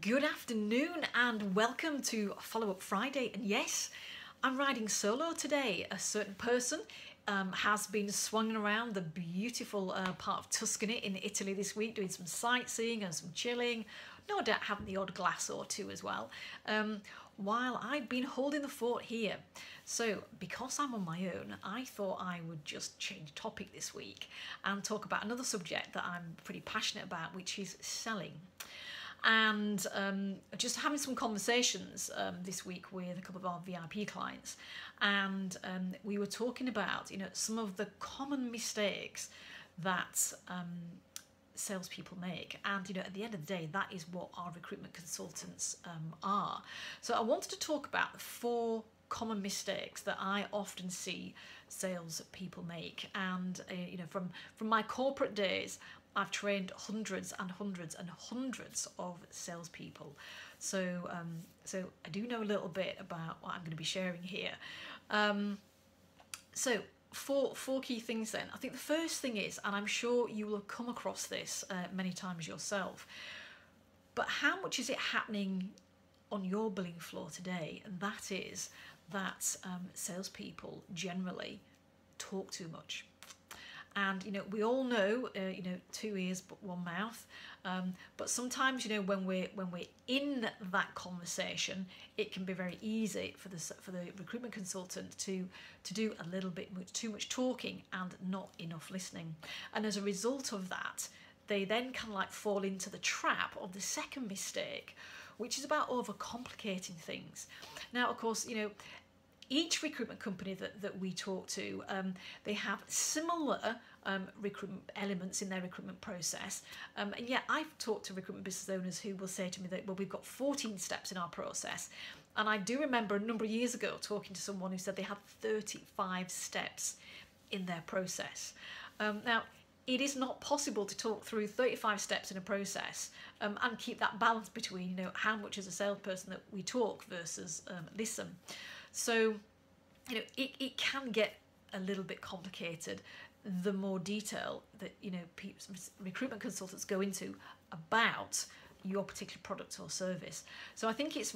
Good afternoon and welcome to Follow Up Friday. And yes, I'm riding solo today. A certain person has been swung around the beautiful part of Tuscany in Italy this week, doing some sightseeing and some chilling, no doubt having the odd glass or two as well, while I've been holding the fort here. So because I'm on my own, I thought I would just change topic this week and talk about another subject that I'm pretty passionate about, which is selling. And just having some conversations this week with a couple of our VIP clients, and we were talking about some of the common mistakes that salespeople make, and at the end of the day, that is what our recruitment consultants are. So I wanted to talk about the 4 common mistakes that I often see salespeople make, and from my corporate days, I've trained hundreds and hundreds and hundreds of salespeople, so I do know a little bit about what I'm going to be sharing here. So four key things then. I think the first thing is, and I'm sure you will have come across this many times yourself, but how much is it happening on your billing floor today? And that is that salespeople generally talk too much. And we all know 2 ears but 1 mouth, but sometimes when we're in that conversation, it can be very easy for the recruitment consultant to do a little bit too much talking and not enough listening. And as a result of that, they then kind of like fall into the trap of the second mistake, which is about overcomplicating things. Now, of course, each recruitment company that we talk to, they have similar recruitment elements in their recruitment process. And yet I've talked to recruitment business owners who will say to me that, well, we've got 14 steps in our process. And I do remember a number of years ago talking to someone who said they had 35 steps in their process. Now, it is not possible to talk through 35 steps in a process and keep that balance between how much as a salesperson that we talk versus listen. So, it can get a little bit complicated the more detail that, recruitment consultants go into about your particular product or service. So I think it's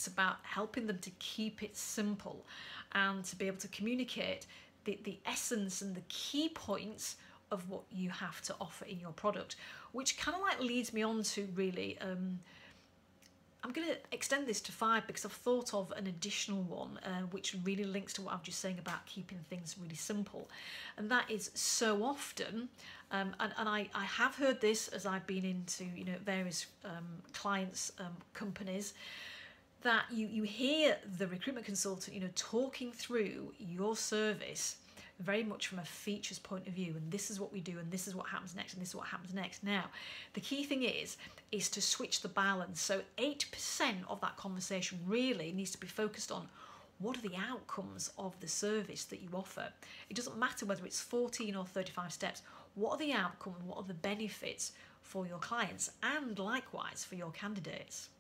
about helping them to keep it simple and to be able to communicate the essence and the key points of what you have to offer in your product, which kind of like leads me on to really I'm going to extend this to 5 because I've thought of an additional one which really links to what I was just saying about keeping things really simple. And that is so often, and I have heard this as I've been into various clients' companies, that you hear the recruitment consultant talking through your service very much from a features point of view, and this is what we do, and this is what happens next, and this is what happens next. Now, the key thing is to switch the balance. So 8% of that conversation really needs to be focused on what are the outcomes of the service that you offer. It doesn't matter whether it's 14 or 35 steps. What are the outcomes, what are the benefits for your clients, and likewise for your candidates?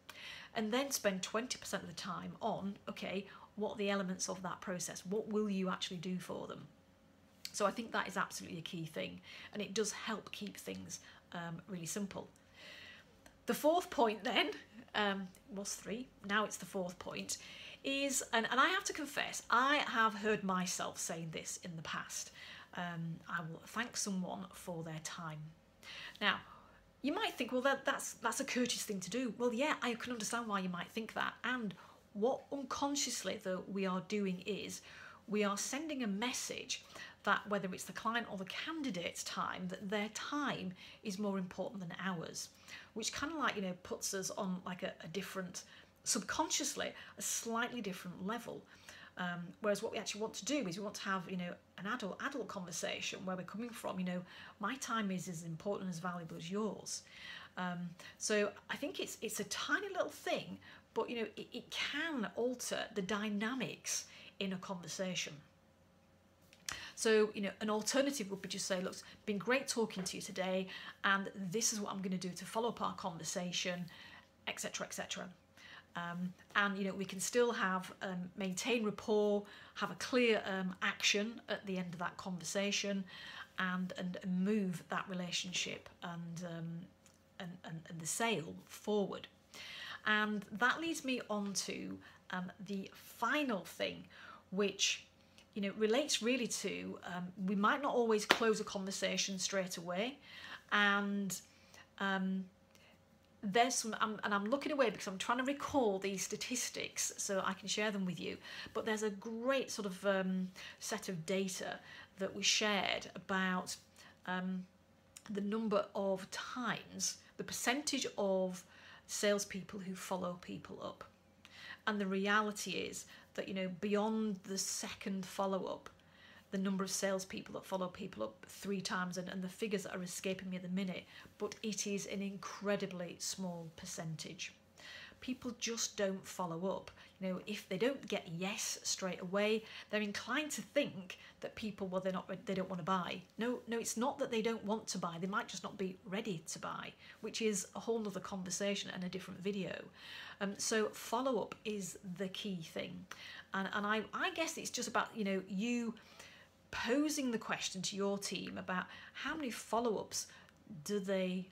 And then spend 20% of the time on, okay, what are the elements of that process? What will you actually do for them? So I think that is absolutely a key thing, and it does help keep things really simple. The 4th point then, was 3, now it's the 4th point, is, and I have to confess, I have heard myself saying this in the past, I will thank someone for their time. Now, you might think, well, that's a courteous thing to do. Well, yeah, I can understand why you might think that, and what unconsciously though we are doing is we are sending a message that whether it's the client or the candidate's time, that their time is more important than ours, which kind of like puts us on like a different, subconsciously a slightly different level. Whereas what we actually want to do is we want to have an adult conversation where we're coming from my time is as important, as valuable as yours. So I think it's a tiny little thing, but it can alter the dynamics in a conversation. So, an alternative would be just say, look, it's been great talking to you today, and this is what I'm going to do to follow up our conversation, etc., etc. And, we can still have, maintain rapport, have a clear action at the end of that conversation, and move that relationship and the sale forward. And that leads me on to the final thing, which relates really to we might not always close a conversation straight away, and there's some, and I'm looking away because I'm trying to recall these statistics so I can share them with you. But there's a great sort of set of data that we shared about the number of times, the percentage of salespeople who follow people up. And the reality is that, beyond the second follow-up, the number of salespeople that follow people up 3 times, and the figures that are escaping me at the minute, but it is an incredibly small percentage. People just don't follow up. If they don't get yes straight away, they're inclined to think that people, well, they don't want to buy. No, it's not that they don't want to buy. They might just not be ready to buy, which is a whole other conversation and a different video. So follow up is the key thing, and I guess it's just about you posing the question to your team about how many follow-ups do they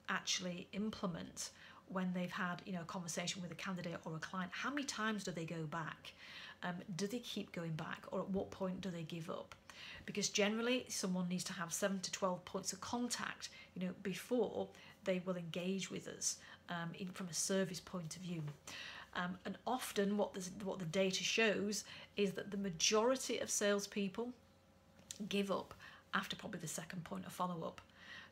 actually implement when they've had a conversation with a candidate or a client. How many times do they go back? Do they keep going back, or at what point do they give up? Because generally someone needs to have 7 to 12 points of contact before they will engage with us from a service point of view. And often what the data shows is that the majority of salespeople give up after probably the second point of follow-up.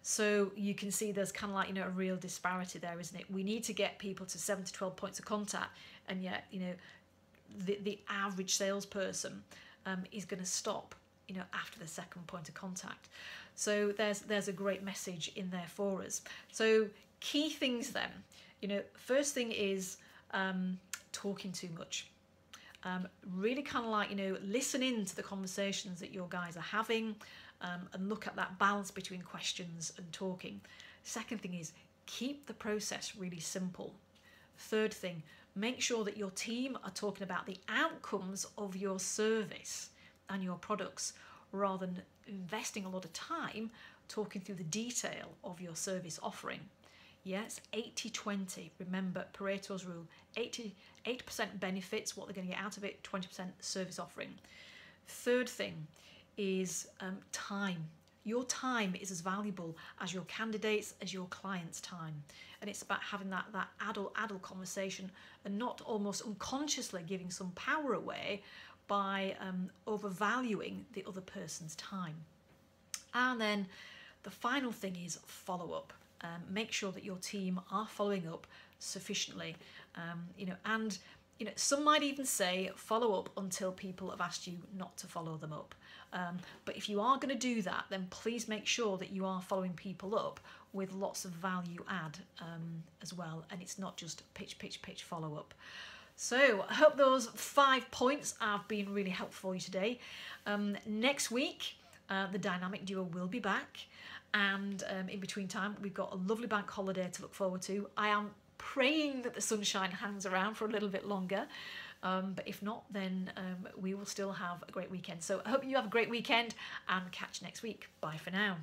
So you can see there's kind of like a real disparity there, isn't it? We need to get people to 7 to 12 points of contact, and yet the average salesperson is going to stop after the second point of contact. So there's a great message in there for us. So key things then, first thing is talking too much. Really kind of like listen in to the conversations that your guys are having, and look at that balance between questions and talking. Second thing is keep the process really simple. Third thing, make sure that your team are talking about the outcomes of your service and your products, rather than investing a lot of time talking through the detail of your service offering. Yes, 80-20. Remember Pareto's rule. 80% benefits, what they're going to get out of it, 20% service offering. Third thing is time. Your time is as valuable as your candidates, as your clients' time. And it's about having that adult conversation, and not almost unconsciously giving some power away by overvaluing the other person's time. And then the final thing is follow up. Make sure that your team are following up sufficiently, and some might even say follow up until people have asked you not to follow them up. But if you are going to do that, then please make sure that you are following people up with lots of value add as well, and it's not just pitch, follow up. So I hope those 5 points have been really helpful for you today. Next week, the Dynamic Duo will be back. And in between time, we've got a lovely bank holiday to look forward to. I am praying that the sunshine hangs around for a little bit longer. But if not, then we will still have a great weekend. So I hope you have a great weekend, and catch you next week. Bye for now.